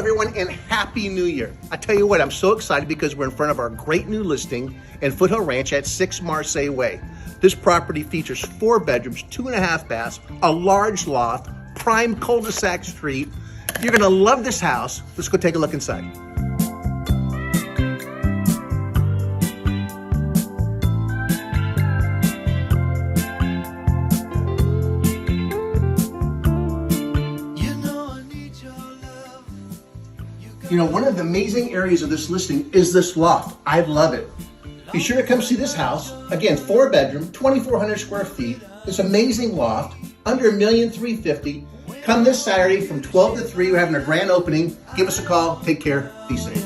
everyone, and Happy New Year. I tell you what, I'm so excited because we're in front of our great new listing in Foothill Ranch at 6 Marseille Way. This property features 4 bedrooms, 2.5 baths, a large loft, prime cul-de-sac street. You're gonna love this house. Let's go take a look inside. You know, one of the amazing areas of this listing is this loft. I love it. Be sure to come see this house. Again, 4 bedroom, 2,400 square feet. This amazing loft, under $1,350,000. Come this Saturday from 12 to 3. We're having a grand opening. Give us a call. Take care. Be safe.